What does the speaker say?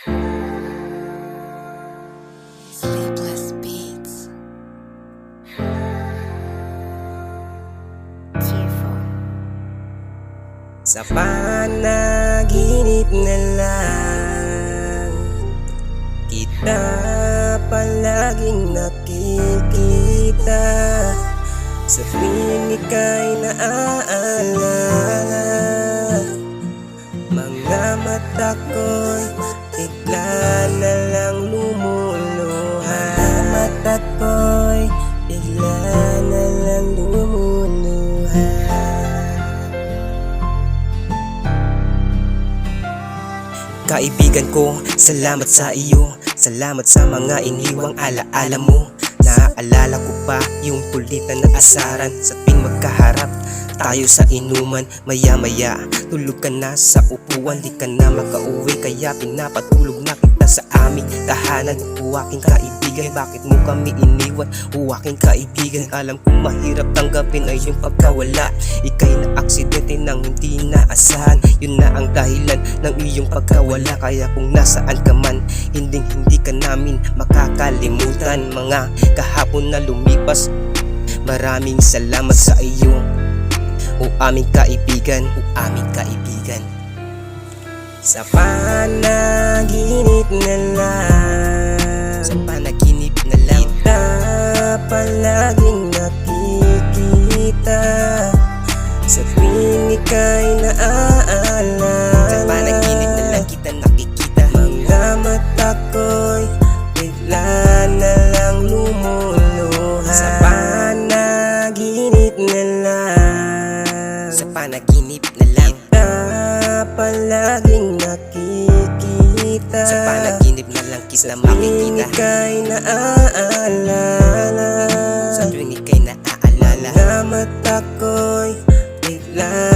Sleepless Beats. Tearful. Sa panaginip na lang kita palaging nakikita. Sa tuwing ika'y naaalala, mga mata ko'y bigla na lang lumuluha. Mga mata ko'y bigla na lang lumuluha. Kaibigan ko, salamat sa iyo. Salamat sa mga iniwang alaala mo. Naaalala ko pa yung kulitan na asaran sa tuwing magkaharap tayo sa inuman. Maya-maya, tulog ka na sa upuan, di ka na makauwi, kaya pinapatulog na kita sa aming tahanan. Aking kaibigan, bakit mo kami iniwan? Aking kaibigan, alam kong mahirap tanggapin ay yung pagkawala. Ika'y na-aksidente nang hindi naasahan, yun na ang dahilan ng iyong pagkawala. Kaya kung nasaan ka man, hindi ka namin makakalimutan. Mga kahapon na lumipas, maraming salamat sa iyo, o aming kaibigan, o aming kaibigan. Sa panaginip na lang, sa panaginip na lang kita palaging nakikita. Sa tuwing ika'y naaalala, sa panaginip na lang kita nakikita. Mga mata ko'y bigla na lang lumuluha. Sa panaginip na lang, sa panaginip na lang kita palaging nakikita. Sa panaginip na lang kita makikita. Sa tuwing ika'y naaalala, sa tuwing ika'y naaalala, mga mata ko'y bigla